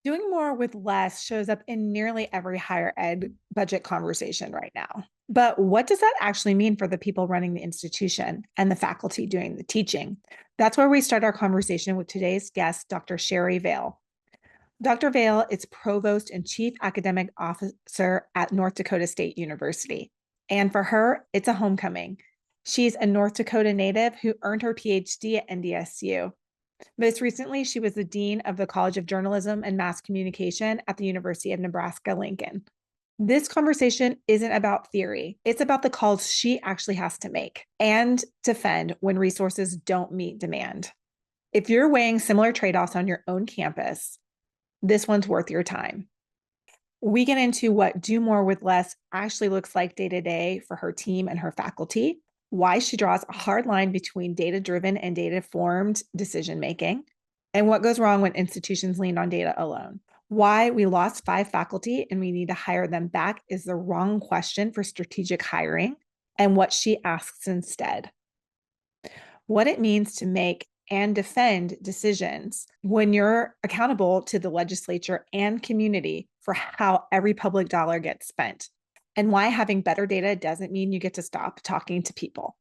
Doing more with less shows up in nearly every higher ed budget conversation right now. But what does that actually mean for the people running the institution and the faculty doing the teaching? That's where we start our conversation with today's guest, Dr. Shari Veil. Dr. Veil is Provost and Chief Academic Officer at North Dakota State University. And for her, it's a homecoming. She's a North Dakota native who earned her PhD at NDSU. Most recently, she was the Dean of the College of Journalism and Mass Communication at the University of Nebraska-Lincoln. This conversation isn't about theory. It's about the calls she actually has to make and defend when resources don't meet demand. If you're weighing similar trade-offs on your own campus, this one's worth your time. We get into what do more with less actually looks like day to day for her team and her faculty, why she draws a hard line between data-driven and data-informed decision-making, and what goes wrong when institutions lean on data alone. Why we lost 5 faculty and we need to hire them back is the wrong question for strategic hiring, and what she asks instead. What it means to make and defend decisions when you're accountable to the legislature and community for how every public dollar gets spent, and why having better data doesn't mean you get to stop talking to people.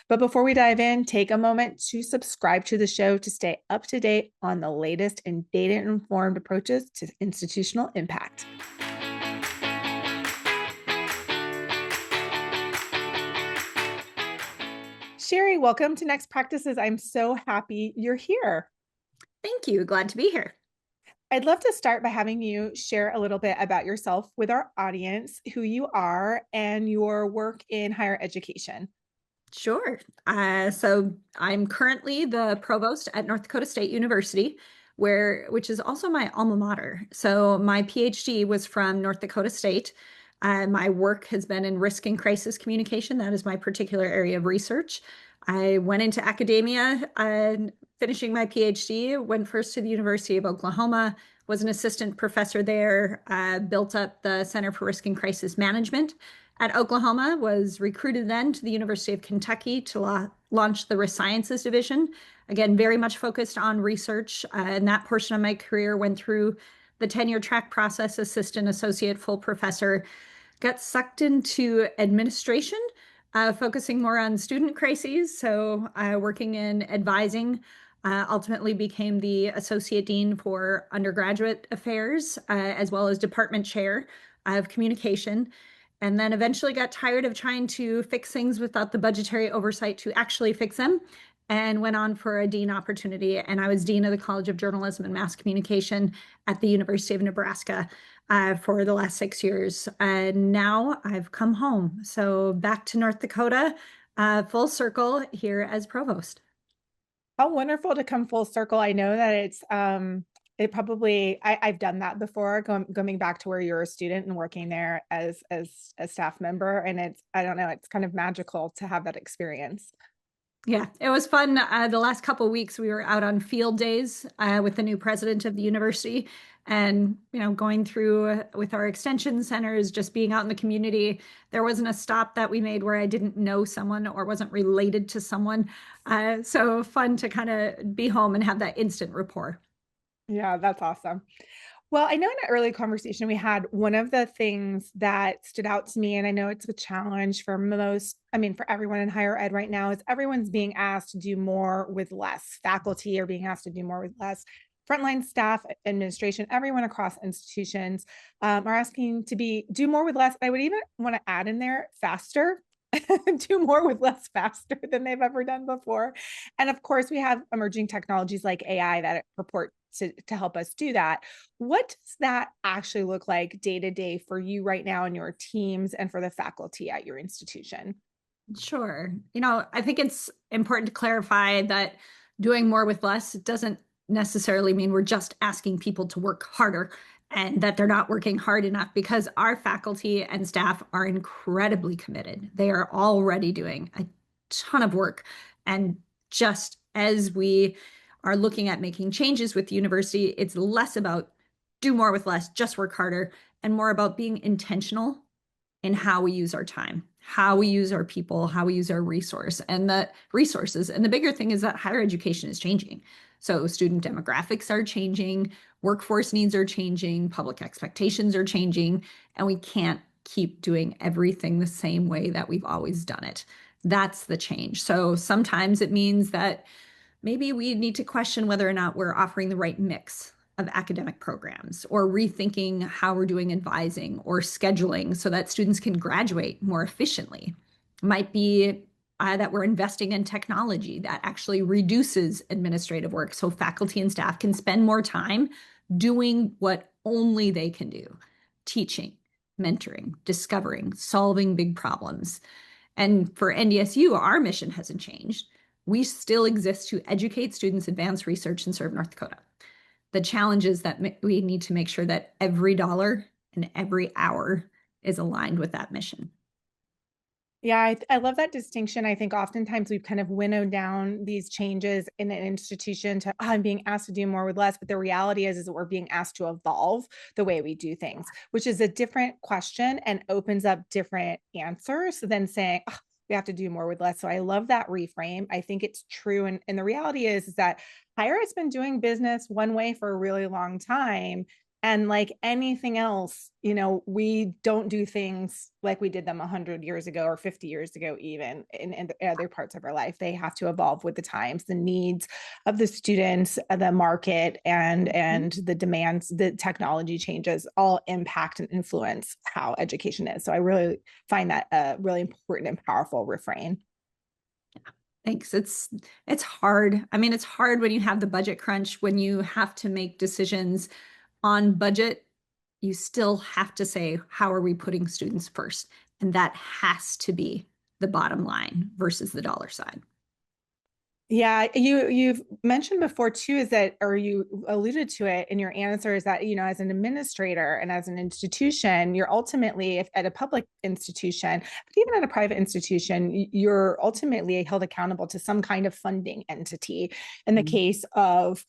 But before we dive in, take a moment to subscribe to the show to stay up to date on the latest in data-informed approaches to institutional impact. Shari, welcome to Next Practices. I'm so happy you're here. Thank you. Glad to be here. I'd love to start by having you share a little bit about yourself with our audience, who you are, and your work in higher education. Sure. So I'm currently the provost at North Dakota State University, which is also my alma mater. So my PhD was from North Dakota State. My work has been in risk and crisis communication. That is my particular area of research. I went into academia, finishing my PhD, went first to the University of Oklahoma, was an assistant professor there, built up the Center for Risk and Crisis Management at Oklahoma, was recruited then to the University of Kentucky to launch the Risk Sciences Division. Again, very much focused on research. And that portion of my career went through the tenure track process, assistant, associate, full professor, got sucked into administration, focusing more on student crises. So working in advising, ultimately became the associate dean for undergraduate affairs, as well as department chair of communication. And then eventually got tired of trying to fix things without the budgetary oversight to actually fix them, and went on for a dean opportunity. And I was dean of the College of Journalism and Mass Communication at the University of Nebraska for the last 6 years. And now I've come home. So back to North Dakota, full circle here as provost. How wonderful to come full circle. I know that it's I've done that before, going back to where you're a student and working there as a staff member. And I don't know, it's kind of magical to have that experience. Yeah, it was fun. The last couple of weeks, we were out on field days with the new president of the university, and going through with our extension centers, just being out in the community. There wasn't a stop that we made where I didn't know someone or wasn't related to someone. So fun to kind of be home and have that instant rapport. Yeah, that's awesome. Well, I know in an early conversation we had, one of the things that stood out to me, and I know it's a challenge for for everyone in higher ed right now, is everyone's being asked to do more with less. Faculty are being asked to do more with less. Frontline staff, administration, everyone across institutions are asking to do more with less. I would even want to add in there faster. Do more with less faster than they've ever done before. And of course, we have emerging technologies like AI that purport to help us do that. What does that actually look like day to day for you right now in your teams and for the faculty at your institution? Sure. I think it's important to clarify that doing more with less doesn't necessarily mean we're just asking people to work harder and that they're not working hard enough, because our faculty and staff are incredibly committed. They are already doing a ton of work. And just as we are looking at making changes with the university, it's less about do more with less, just work harder, and more about being intentional in how we use our time, how we use our people, how we use our resources. And the bigger thing is that higher education is changing. So student demographics are changing, workforce needs are changing, public expectations are changing, and we can't keep doing everything the same way that we've always done it. That's the change. So sometimes it means that maybe we need to question whether or not we're offering the right mix of academic programs, or rethinking how we're doing advising or scheduling so that students can graduate more efficiently. It might be that we're investing in technology that actually reduces administrative work so faculty and staff can spend more time doing what only they can do: teaching, mentoring, discovering, solving big problems. And for NDSU, our mission hasn't changed. We still exist to educate students, advance research, and serve North Dakota. The challenge is that we need to make sure that every dollar and every hour is aligned with that mission. Yeah, I love that distinction. I think oftentimes we've kind of winnowed down these changes in an institution to, I'm being asked to do more with less. But the reality is that we're being asked to evolve the way we do things, which is a different question and opens up different answers than saying, oh, we have to do more with less. So I love that reframe. I think it's true. And the reality is that higher has been doing business one way for a really long time. And like anything else, we don't do things like we did them 100 years ago or 50 years ago, even in other parts of our life. They have to evolve with the times, the needs of the students, the market, and the demands, the technology changes all impact and influence how education is. So I really find that a really important and powerful refrain. Thanks. It's hard. I mean, it's hard when you have the budget crunch, when you have to make decisions on budget. You still have to say, how are we putting students first? And that has to be the bottom line versus the dollar side. Yeah, you've mentioned before too, is that, or you alluded to it in your answer, is that, as an administrator and as an institution, you're ultimately, if at a public institution, but even at a private institution, you're ultimately held accountable to some kind of funding entity. In the case of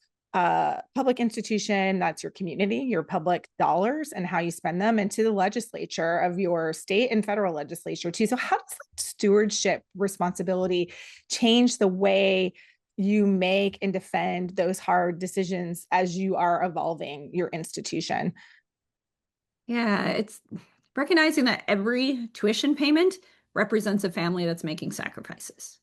public institution, that's your community, your public dollars and how you spend them, and to the legislature of your state and federal legislature too. So how does that stewardship responsibility change the way you make and defend those hard decisions as you are evolving your institution? Yeah, it's recognizing that every tuition payment represents a family that's making sacrifices.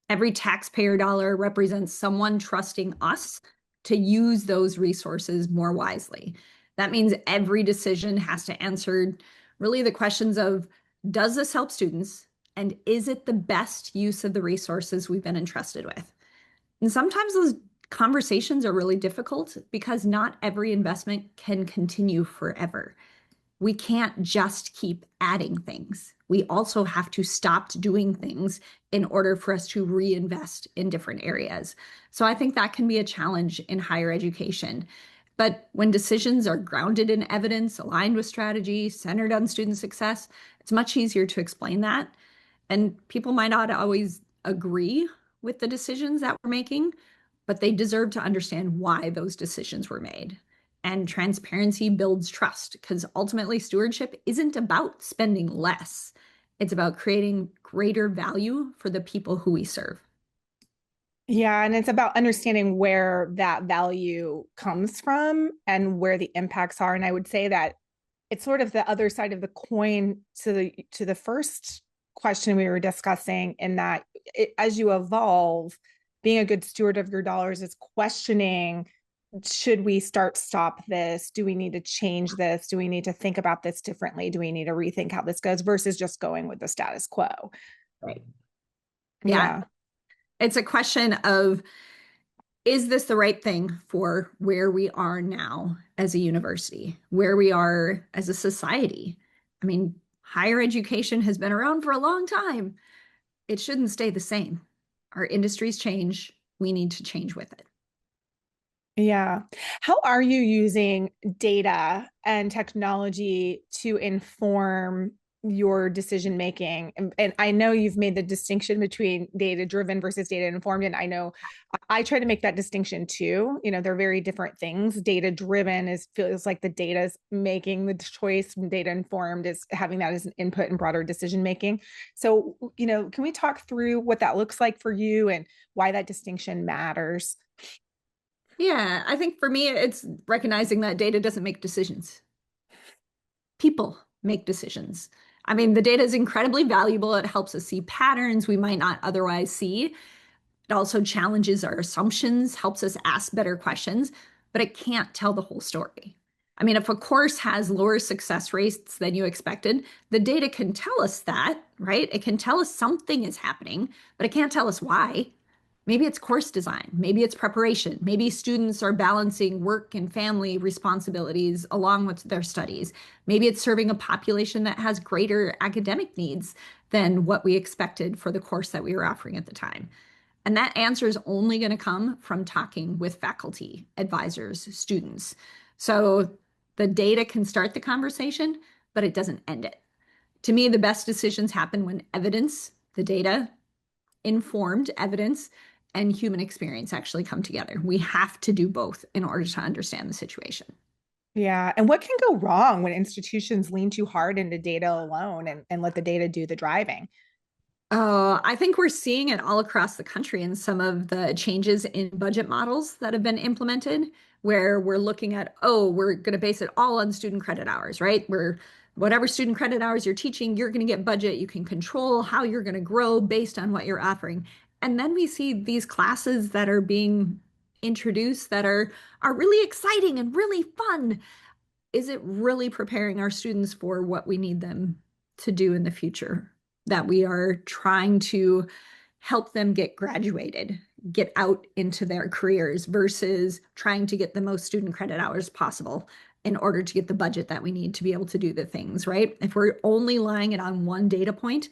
Every taxpayer dollar represents someone trusting us to use those resources more wisely. That means every decision has to answer really the questions of, does this help students? And is it the best use of the resources we've been entrusted with? And sometimes those conversations are really difficult because not every investment can continue forever. We can't just keep adding things. We also have to stop doing things in order for us to reinvest in different areas. So I think that can be a challenge in higher education. But when decisions are grounded in evidence, aligned with strategy, centered on student success, it's much easier to explain that. And people might not always agree with the decisions that we're making, but they deserve to understand why those decisions were made. And transparency builds trust, because ultimately stewardship isn't about spending less. It's about creating greater value for the people who we serve. Yeah, and it's about understanding where that value comes from and where the impacts are. And I would say that it's sort of the other side of the coin to the first question we were discussing, in that as you evolve, being a good steward of your dollars is questioning, should we stop this? Do we need to change this? Do we need to think about this differently? Do we need to rethink how this goes versus just going with the status quo? Right. Yeah. Yeah. It's a question of, is this the right thing for where we are now as a university, where we are as a society? I mean, higher education has been around for a long time. It shouldn't stay the same. Our industries change. We need to change with it. Yeah. How are you using data and technology to inform your decision making? And I know you've made the distinction between data driven versus data informed. And I know I try to make that distinction too. They're very different things. Data driven feels like the data is making the choice, and data informed is having that as an input in broader decision making. So, can we talk through what that looks like for you and why that distinction matters? Yeah, I think for me, it's recognizing that data doesn't make decisions. People make decisions. I mean, the data is incredibly valuable. It helps us see patterns we might not otherwise see. It also challenges our assumptions, helps us ask better questions, but it can't tell the whole story. I mean, if a course has lower success rates than you expected, the data can tell us that, right? It can tell us something is happening, but it can't tell us why. Maybe it's course design, maybe it's preparation, maybe students are balancing work and family responsibilities along with their studies. Maybe it's serving a population that has greater academic needs than what we expected for the course that we were offering at the time. And that answer is only going to come from talking with faculty, advisors, students. So the data can start the conversation, but it doesn't end it. To me, the best decisions happen when evidence, the data, informed evidence, and human experience actually come together. We have to do both in order to understand the situation. Yeah. And what can go wrong when institutions lean too hard into data alone and let the data do the driving? I think we're seeing it all across the country in some of the changes in budget models that have been implemented, where we're looking at, oh, we're going to base it all on student credit hours, right? Where whatever student credit hours you're teaching, you're going to get budget. You can control how you're going to grow based on what you're offering. And then we see these classes that are being introduced that are really exciting and really fun. Is it really preparing our students for what we need them to do in the future? That we are trying to help them get graduated, get out into their careers versus trying to get the most student credit hours possible in order to get the budget that we need to be able to do the things, right? If we're only lying it on one data point,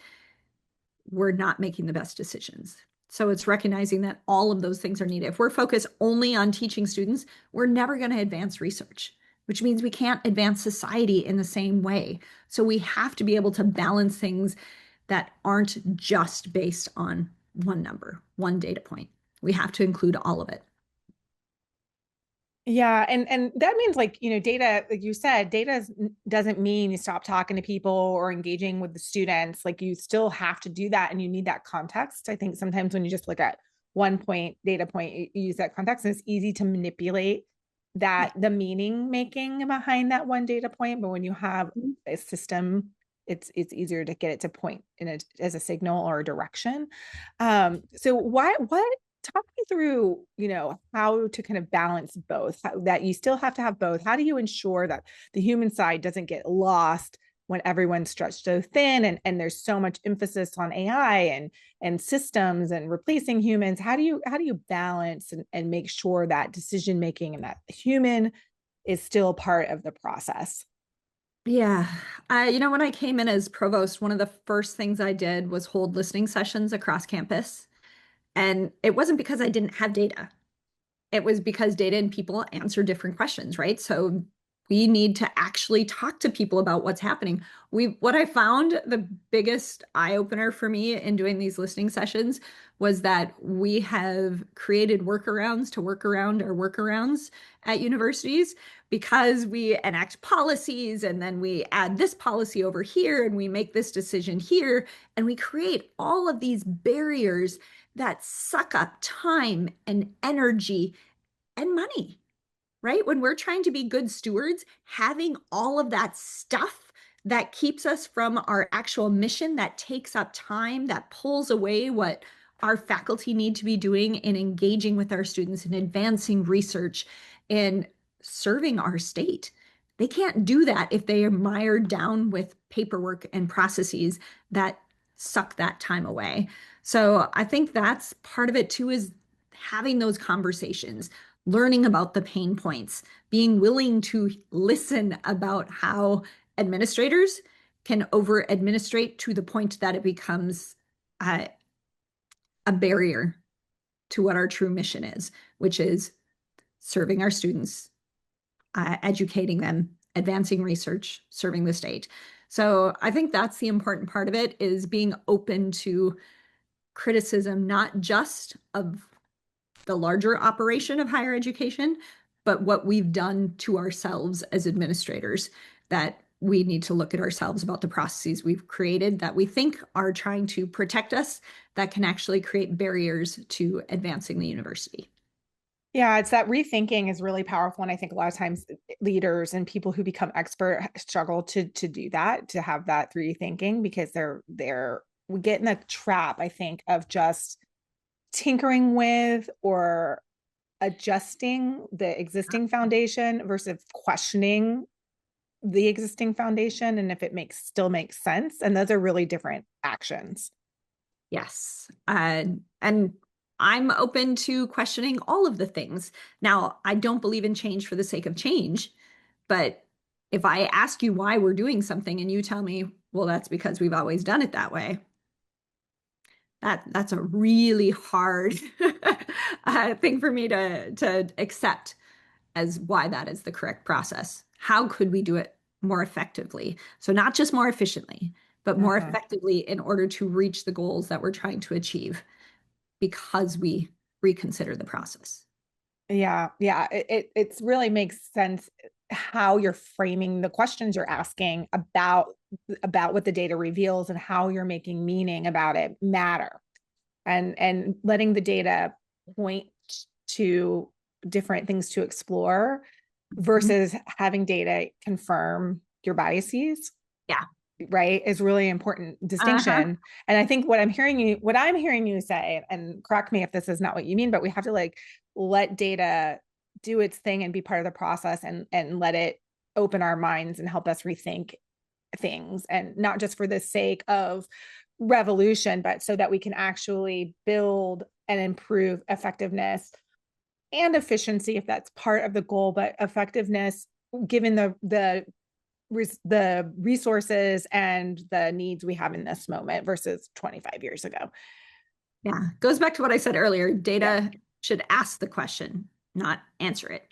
we're not making the best decisions. So it's recognizing that all of those things are needed. If we're focused only on teaching students, we're never going to advance research, which means we can't advance society in the same way. So we have to be able to balance things that aren't just based on one number, one data point. We have to include all of it. Yeah, and that means like, data, like you said, data doesn't mean you stop talking to people or engaging with the students. Like you still have to do that and you need that context. I think sometimes when you just look at one point, data point, you use that context and it's easy to manipulate Yeah. that the meaning making behind that one data point. But when you have a system, it's easier to get it to point as a signal or a direction. So what talk me through, how to kind of balance both, that you still have to have both. How do you ensure that the human side doesn't get lost when everyone's stretched so thin and there's so much emphasis on AI and systems and replacing humans? How do you balance and make sure that decision making and that human is still part of the process? Yeah. When I came in as provost, one of the first things I did was hold listening sessions across campus. And it wasn't because I didn't have data. It was because data and people answer different questions, right? So we need to actually talk to people about what's happening. What I found the biggest eye opener for me in doing these listening sessions was that we have created workarounds to work around our workarounds at universities because we enact policies and then we add this policy over here and we make this decision here and we create all of these barriers that suck up time and energy and money, right? When we're trying to be good stewards, having all of that stuff that keeps us from our actual mission, that takes up time, that pulls away what our faculty need to be doing in engaging with our students and advancing research and serving our state. They can't do that if they are mired down with paperwork and processes that suck that time away. So I think that's part of it too, is having those conversations, learning about the pain points, being willing to listen about how administrators can over administrate to the point that it becomes uh, a barrier to what our true mission is, which is serving our students, educating them, advancing research, serving the state. So I think that's the important part of it, is being open to criticism, not just of the larger operation of higher education, but what we've done to ourselves as administrators, that we need to look at ourselves about the processes we've created that we think are trying to protect us, that can actually create barriers to advancing the university. Yeah, it's that rethinking is really powerful. And I think a lot of times leaders and people who become expert struggle to do that, to have that rethinking because they're we get in a trap, I think, of just tinkering with or adjusting the existing foundation versus questioning the existing foundation and if it still makes sense. And those are really different actions. Yes. And I'm open to questioning all of the things. Now, I don't believe in change for the sake of change, but if I ask you why we're doing something and you tell me, well, that's because we've always done it that way, that's a really hard thing for me to accept as why that is the correct process. How could we do it more effectively? So not just more efficiently, but more Mhm. effectively in order to reach the goals that we're trying to achieve because we reconsider the process. Yeah, yeah. It's really makes sense how you're framing the questions you're asking about what the data reveals and how you're making meaning about it matter. And letting the data point to different things to explore Mhm. versus having data confirm your biases, Yeah. right, is really important Uh-huh. distinction. And I think what I'm hearing you say, and correct me if this is not what you mean, but we have to like let data do its thing and be part of the process and let it open our minds and help us rethink things, and not just for the sake of revolution, but so that we can actually build and improve effectiveness and efficiency if that's part of the goal, but effectiveness given the resources and the needs we have in this moment versus 25 years ago. Yeah. Goes back to what I said earlier. Yeah. Data should ask the question, not answer it.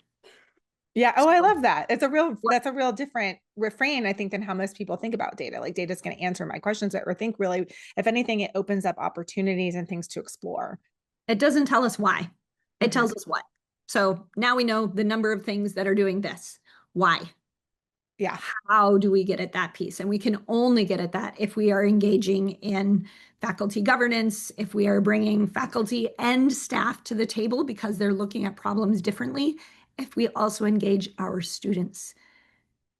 Yeah. Oh, So I love that. what That's a real different refrain, I think, than how most people think about data. Like data's going to answer my questions, or think really, if anything, it opens up opportunities and things to explore. it doesn't tell us why. It Mhm. tells us what. So now we know the number of things that are doing this. Why? Yeah. How do we get at that piece? And we can only get at that if we are engaging in faculty governance, if we are bringing faculty and staff to the table because they're looking at problems differently, if we also engage our students.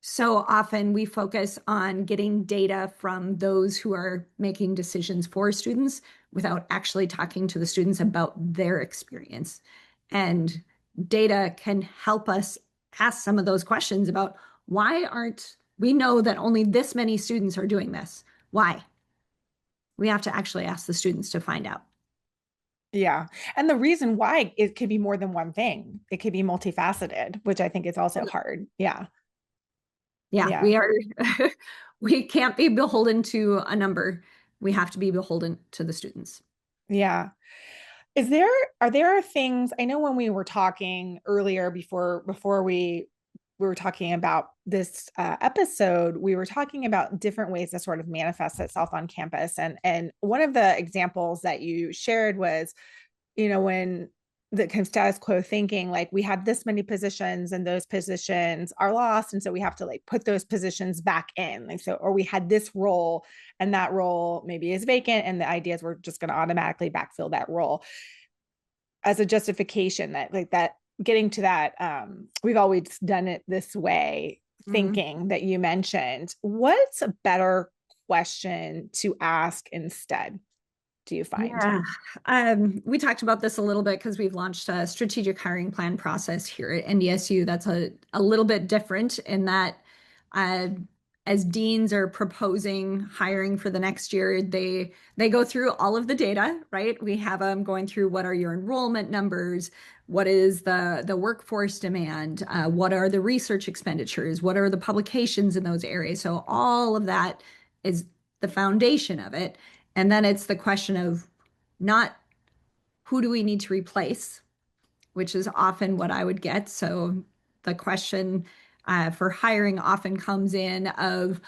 So often we focus on getting data from those who are making decisions for students without actually talking to the students about their experience. And data can help us ask some of those questions about why aren't we know that only this many students are doing this? Why? We have to actually ask the students to find out. Yeah. And the reason why it could be more than one thing, it could be multifaceted, which I think is also hard. Yeah. Yeah, Yeah. we are, we can't be beholden to a number. We have to be beholden to the students. Yeah. Is there are there things, I know when we were talking earlier before we were talking about this episode, we were talking about different ways to sort of manifest itself on campus, and one of the examples that you shared was, when the kind of status quo thinking, like we have this many positions and those positions are lost. And so we have to like put those positions back in. Like, so, or we had this role and that role maybe is vacant. And the idea is we're just going to automatically backfill that role as a justification that like that getting to that, we've always done it this way Mhm. thinking that you mentioned. What's a better question to ask instead, do you find? Yeah, we talked about this a little bit because we've launched a strategic hiring plan process here at NDSU. That's a little bit different in that uh, as deans are proposing hiring for the next year, they go through all of the data, right? We have them going through what are your enrollment numbers, what is the workforce demand, what are the research expenditures, what are the publications in those areas. So all of that is the foundation of it. And then it's the question of not who do we need to replace, which is often what I would get. So the question for hiring often comes in of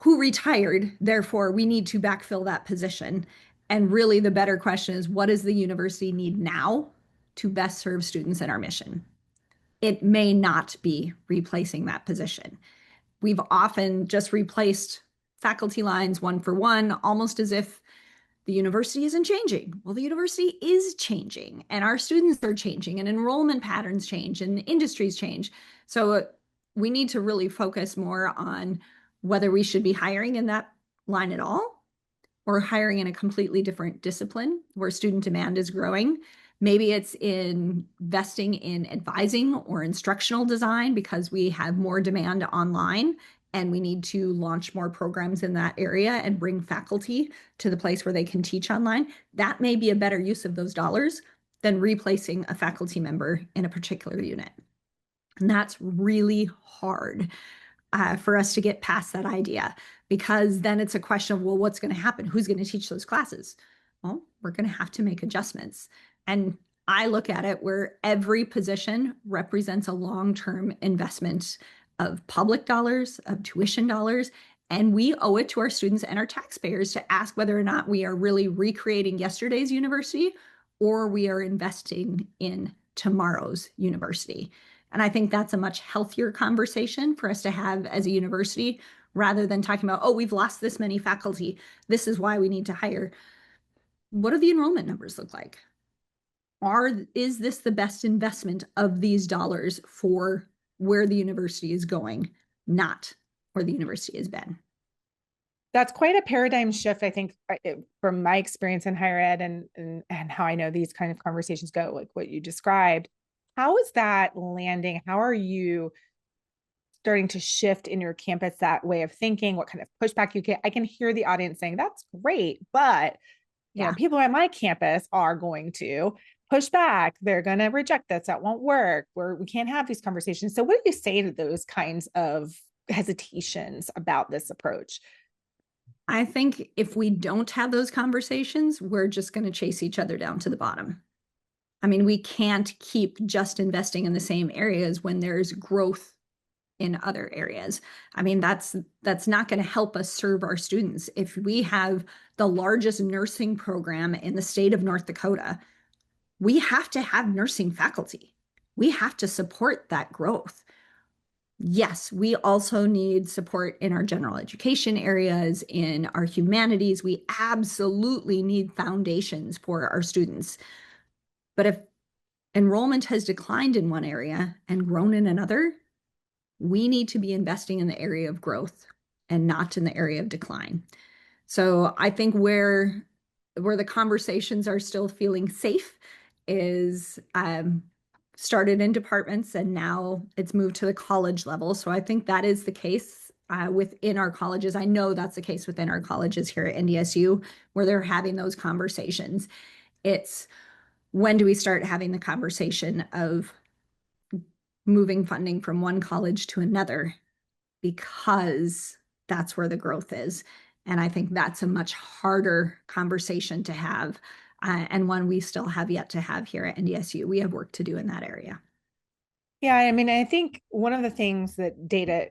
who retired, therefore we need to backfill that position. And really the better question is what does the university need now to best serve students in our mission? It may not be replacing that position. We've often just replaced faculty lines one for one, almost as if the university isn't changing. Well, the university is changing, and our students are changing, and enrollment patterns change, and industries change. So we need to really focus more on whether we should be hiring in that line at all or hiring in a completely different discipline where student demand is growing. Maybe it's investing in advising or instructional design because we have more demand online and we need to launch more programs in that area and bring faculty to the place where they can teach online. That may be a better use of those dollars than replacing a faculty member in a particular unit. And that's really hard for us to get past that idea, because then it's a question of, well, what's going to happen? Who's going to teach those classes? Well, we're going to have to make adjustments. And I look at it where every position represents a long-term investment of public dollars, of tuition dollars, and we owe it to our students and our taxpayers to ask whether or not we are really recreating yesterday's university or we are investing in tomorrow's university. And I think that's a much healthier conversation for us to have as a university rather than talking about, oh, we've lost this many faculty. This is why we need to hire. What do the enrollment numbers look like? Is this the best investment of these dollars for where the university is going, not where the university has been? That's quite a paradigm shift, I think, from my experience in higher ed and how I know these kind of conversations go, like what you described. How is that landing? How are you starting to shift in your campus that way of thinking? What kind of pushback you get? I can hear the audience saying, that's great, but people at my campus are going to push back. They're going to reject this. That won't work. We can't have these conversations. So what do you say to those kinds of hesitations about this approach? I think if we don't have those conversations, we're just going to chase each other down to the bottom. I mean, we can't keep just investing in the same areas when there's growth in other areas. I mean, that's not going to help us serve our students. If we have the largest nursing program in the state of North Dakota, we have to have nursing faculty. We have to support that growth. Yes, we also need support in our general education areas, in our humanities. We absolutely need foundations for our students. But if enrollment has declined in one area and grown in another, we need to be investing in the area of growth and not in the area of decline. So I think where the conversations are still feeling safe is started in departments and now it's moved to the college level. So I think that is the case within our colleges. I know that's the case within our colleges here at NDSU where they're having those conversations. It's when do we start having the conversation of moving funding from one college to another, because that's where the growth is. And I think that's a much harder conversation to have, and one we still have yet to have here at NDSU. We have work to do in that area. Yeah, I mean, I think one of the things that data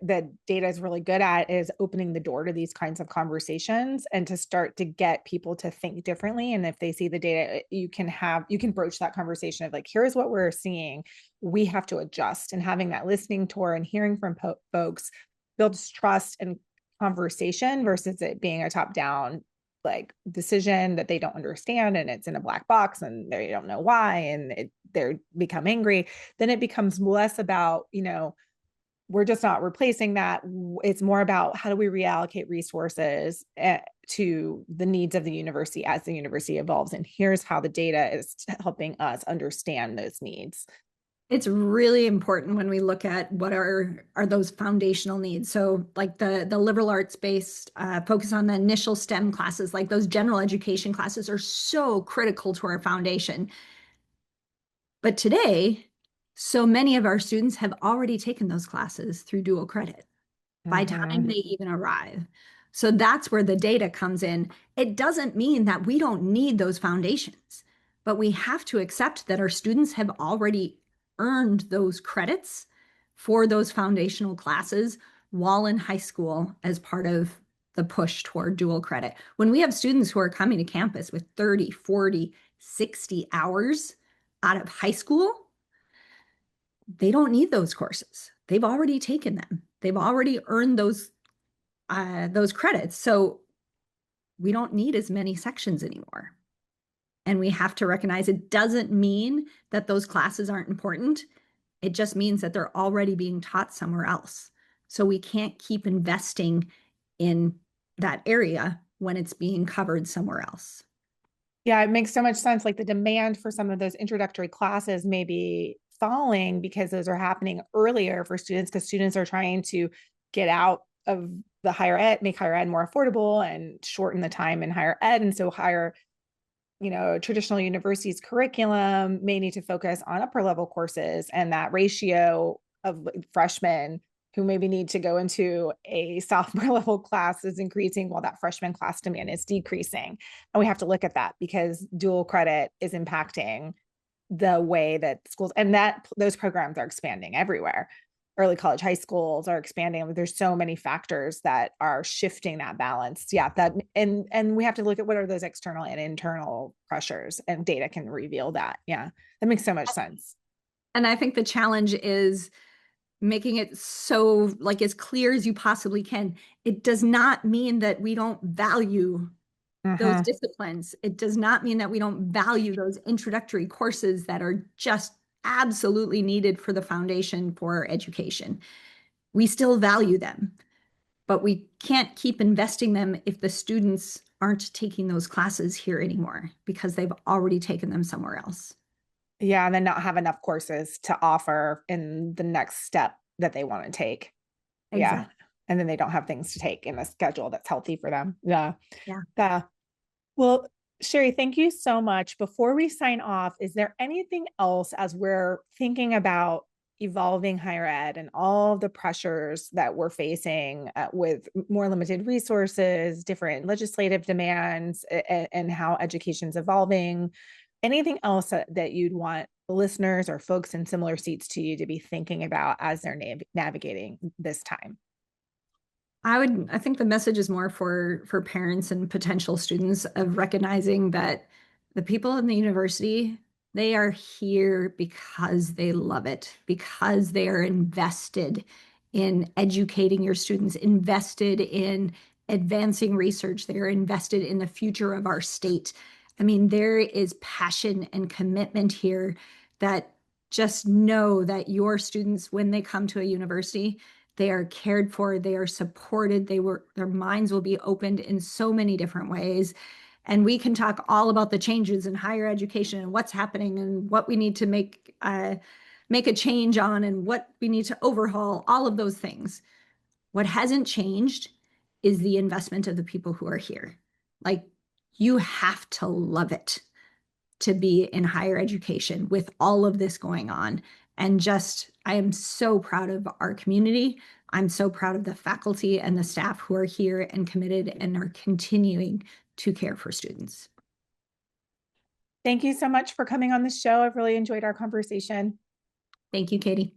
is really good at is opening the door to these kinds of conversations and to start to get people to think differently. And if they see the data, you can broach that conversation of like, here's what we're seeing. We have to adjust, and having that listening tour and hearing from folks builds trust and conversation versus it being a top down like decision that they don't understand and it's in a black box and they don't know why and they become angry. Then it becomes less about, we're just not replacing that. It's more about how do we reallocate resources to the needs of the university as the university evolves. And here's how the data is helping us understand those needs. It's really important when we look at what are those foundational needs. So like the liberal arts based focus on the initial STEM classes, like those general education classes are so critical to our foundation. But today, so many of our students have already taken those classes through dual credit by time they even arrive. So that's where the data comes in. It doesn't mean that we don't need those foundations, but we have to accept that our students have already earned those credits for those foundational classes while in high school as part of the push toward dual credit. When we have students who are coming to campus with 30, 40, 60 hours out of high school, they don't need those courses. They've already taken them. They've already earned those credits. So we don't need as many sections anymore. And we have to recognize it doesn't mean that those classes aren't important. It just means that they're already being taught somewhere else. So we can't keep investing in that area when it's being covered somewhere else. Yeah, it makes so much sense. Like the demand for some of those introductory classes may be falling because those are happening earlier for students because students are trying to get out of the higher ed, make higher ed more affordable and shorten the time in higher ed. And so higher, traditional universities curriculum may need to focus on upper level courses, and that ratio of freshmen who maybe need to go into a sophomore level class is increasing while that freshman class demand is decreasing. And we have to look at that because dual credit is impacting the way that schools, and that those programs are expanding everywhere. Early college, high schools are expanding. There's so many factors that are shifting that balance. Yeah, that and we have to look at what are those external and internal pressures, and data can reveal that. Yeah, that makes so much sense. And I think the challenge is making it so like as clear as you possibly can. It does not mean that we don't value those Mm-hmm. disciplines. It does not mean that we don't value those introductory courses that are just absolutely needed for the foundation for education. We still value them, but we can't keep investing them if the students aren't taking those classes here anymore because they've already taken them somewhere else. Yeah, and then not have enough courses to offer in the next step that they want to take. Yeah. Exactly. And then they don't have things to take in a schedule that's healthy for them. Yeah. Yeah. Yeah. Well, Shari, thank you so much. Before we sign off, is there anything else as we're thinking about evolving higher ed and all the pressures that we're facing with more limited resources, different legislative demands, and how education's evolving? Anything else that you'd want listeners or folks in similar seats to you to be thinking about as they're navigating this time? I think the message is more for parents and potential students of recognizing that the people in the university, they are here because they love it, because they are invested in educating your students, invested in advancing research, they are invested in the future of our state. I mean, there is passion and commitment here that just know that your students, when they come to a university, they are cared for, they are supported, their minds will be opened in so many different ways. And we can talk all about the changes in higher education and what's happening and what we need to make a change on and what we need to overhaul, all of those things. What hasn't changed is the investment of the people who are here. Like, you have to love it to be in higher education with all of this going on. And just, I am so proud of our community. I'm so proud of the faculty and the staff who are here and committed and are continuing to care for students. Thank you so much for coming on the show. I've really enjoyed our conversation. Thank you, Katie.